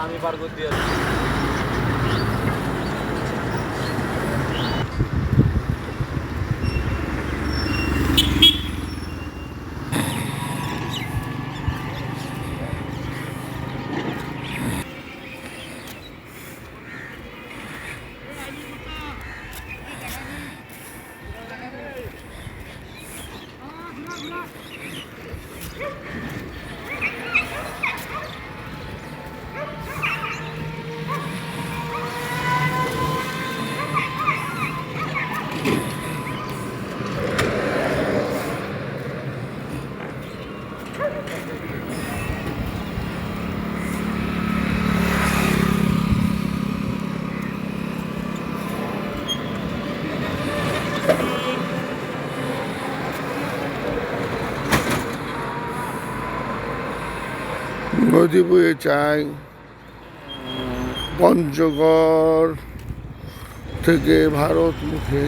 আমি পার করে দিয়ে নদী বয়ে চাই পঞ্চগড় থেকে ভারত মুখে।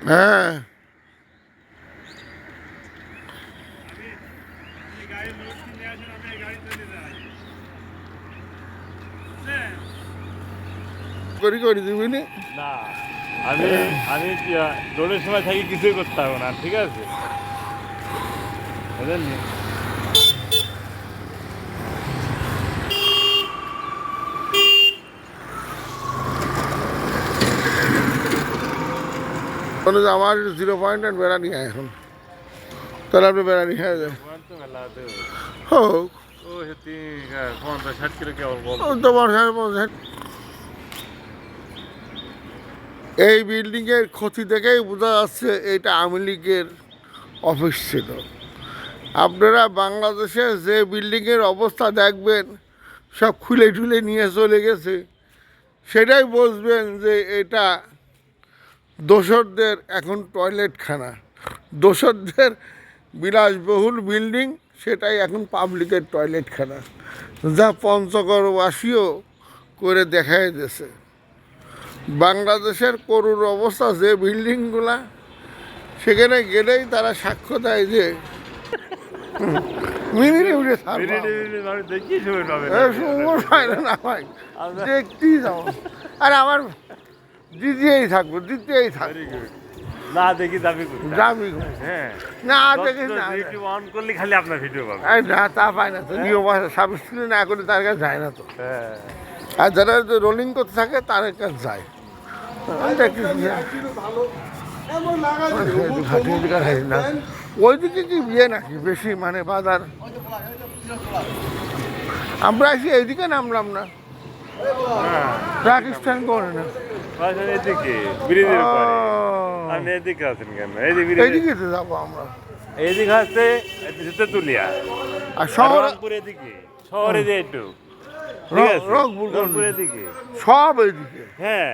হ্যাঁ, করে দিবি না। আমি আমি দৌড়ের সময় থাকি কিছুই করতে পারবো না, ঠিক আছে? বুঝলেন? আমার 0 বেড়া নিয়ে এখন, তাহলে আপনি বেড়া নিয়ে যান হোক। এই বিল্ডিং এর ক্ষতি দেখেই বোঝা যাচ্ছে এটা আওয়ামী লীগের অফিস ছিল। আপনারা বাংলাদেশে যে বিল্ডিং এর অবস্থা দেখবেন সব খুলে টুলে নিয়ে চলে গেছে, সেটাই বুঝবেন যে এটা দোসরদের এখন টয়লেটখানা। দোসরদের বিলাসবহুল বিল্ডিং, সেটাই এখন পাবলিকের টয়লেটখানা, যা পঞ্চগড়বাসীও করে দেখাই দিয়েছে। বাংলাদেশের করুণ অবস্থা যে বিল্ডিংগুলা, সেখানে গেলেই তারা সাক্ষ্য দেয় যে মিনিটে উঠে দেখতেই যাবো। আর আমার দিতেই থাকবো, দিতেই থাকবো। না দেখি যাবি যাবি হ্যাঁ, না দেখি না, ইউটিউব অন করলে খালি আপনার ভিডিও পাবে। না তা পায় না তো, নিয়ম সাবস্ক্রাইব না করে তার কাছে যায় না তো। হ্যাঁ, আর যারা রোলিং করতে থাকে তার কাছে যায়। ওইদিকে কি বিয়ে নাকি বেশি, মানে বাজার? আমরা এসে এইদিকে নামলাম না, ট্রাক স্ট্যান্ড করে না, এদিকে ব্রিজের উপরে। আপনি এদিকে আছেন কেন? এইদিকে তো যাবো আমরা। এইদিকে আছে তেতুলিয়া আর শহর রংপুর, এদিকে শহরে যে একটু রংপুর এদিকে সব এইদিকে। হ্যাঁ,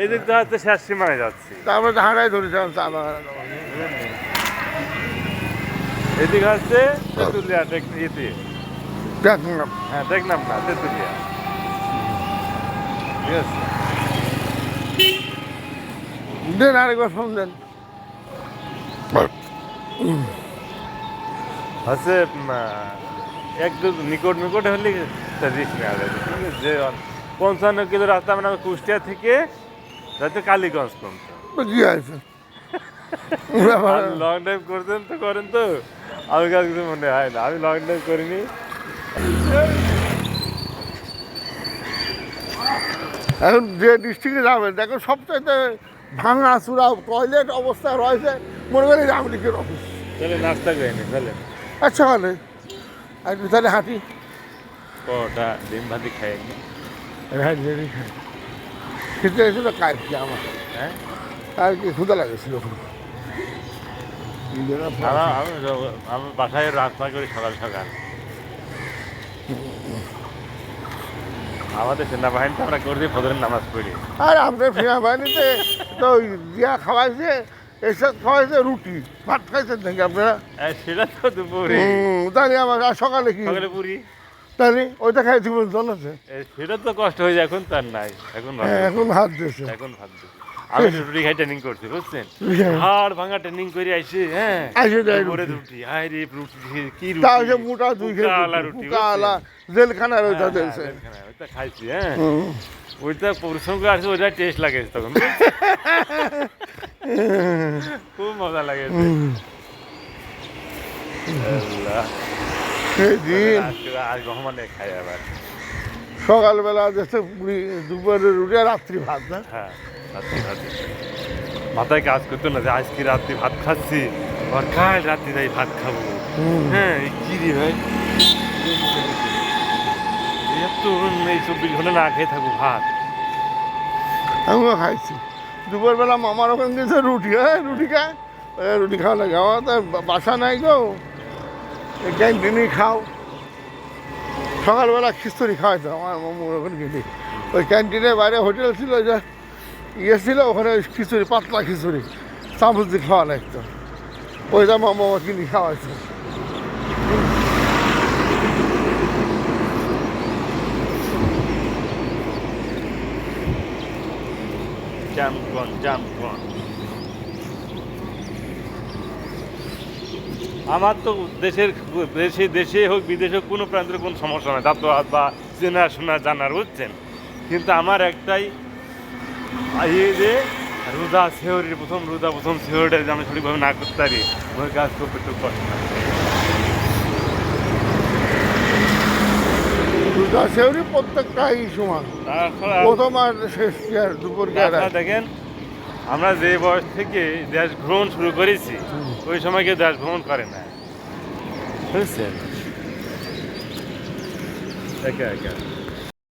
এদিক তো হচ্ছে শেষ সীমায় যাচ্ছি। তারপরে হাঁড়াই ধরেছিলাম চা বাগান। এদিকে হচ্ছে তেতুলিয়া, ইয়েতে দেখলাম, হ্যাঁ দেখলাম না, তেতুলিয়া। ঠিক আছে, দেন আরেকবার ফোন দেন। হচ্ছে একটু নিকট নিকট হলে রিস্ক নেওয়া যাবে। ঠিক আছে, যে 55 কিলো রাস্তা মানে কুষ্টিয়া থেকে যাতে কালীগঞ্জ পর্যন্ত। কি আছে লং ড্রাইভ করতেন তো, করেন তো? আমি কাজ কিছু মনে হয় না, আমি লং ড্রাইভ করিনি। এখন যে ডিস্ট্রিক্টে যাবেন দেখো সবচাইতে ভাঙা চূড়া টয়লেট অবস্থা রয়েছে, মনে করি আওয়ামী লীগের অফিস। তাহলে নাস্তা করিনি, তাহলে আচ্ছা তাহলে একটু তাহলে হাঁটি, কটা ডিম ভাতি খাইনি। খেতে এসেছিল কালকে আমার, হ্যাঁ, কালকে ক্ষুদা লাগেছিল। নিজেরা আমি বাসায় রাস্তা করি সকাল সকাল। আমাদের সেনাবাহিনীতে আমরা করে দিই ফজরের নামাজ পড়ি। আর আপনার সেনাবাহিনীতে তো ওই দিয়া খাওয়াইছে, এসব খাওয়াইছে রুটি, ভাত খাইছেন নাকি আপনারা? সেটা তো দুপুরে, তাহলে আমার আর সকালে কি? সকালে পুরি। তাহলে ওইটা খাইছি জন আছে, সেটা তো কষ্ট হয়ে যায়, এখন তার নাই, এখন এখন হাত দিয়েছে। এখন ভাত দিই। আমি রুটি খাই ট্রেনিং করছি, বুঝছেন? হাড় ভাঙা ট্রেনিং করে আইসে, হ্যাঁ দুপুরে রুটি, হায় রে রুটি, কি রুটি, তাও সে মোটা দুই রুটি, আলা জেলখানার ওইটা দিয়েছে। ওইটা খাইছি, হ্যাঁ ওইটা পরিশ্রম করে আসছে, ওইটা টেস্ট লাগে তখন, খুব মজা লাগে। আর রহমানে খাই আবার সকালবেলা দেখতে দুপুরের রুটি আর রাত্রি ভাত না? হ্যাঁ রাত্রি ভাত, মাথায় কাজ করতো না যে আজকে রাত্রি ভাত খাচ্ছি, আর কাল রাত্রি তাই ভাত খাবো। হ্যাঁ কি রে ভাই, এত এই 24 ঘন্টা না খেয়ে থাকবো ভাত। আমিও খাইছি দুপুরবেলা, মামার ওখানে গেছে রুটি, হ্যাঁ রুটি খায়, রুটি খাওয়া লাগে। আমার তো বাসা নাই গো, এই ক্যান্টিনেই খাও। সকালবেলা খিচুড়ি খাওয়াইতো আমার মামার ওখানে গেলে, ওই ক্যান্টিনের বাইরে হোটেল ছিল, যে ইয়ে ছিল ওখানে খিচুড়ি, পাতলা খিচুড়ি চামচ দিয়ে খাওয়া লাগতো, ওইটা মামা কিনে খাওয়াইতো। আমার তো দেশে হোক বিদেশে হোক কোনো প্রান্তের কোনো সমস্যা নাই, দাঁত বা চেনাশোনা জানার, বুঝছেন? কিন্তু আমার একটাই এই যে রোজা সেহরির প্রথম সেহরিটা যে আমি সঠিকভাবে না করতে পারি, ওই কাজ করতে একটু কষ্ট। প্রত্যেকটাই সমান, তাছাড়া প্রথম আর শেষ কি আর দুপুর কি আর? দেখেন, আমরা যে বয়স থেকে দেশ ভ্রমণ শুরু করেছি, ওই সময় কেউ দেশ ভ্রমণ করে না, বুঝছেন? একা একা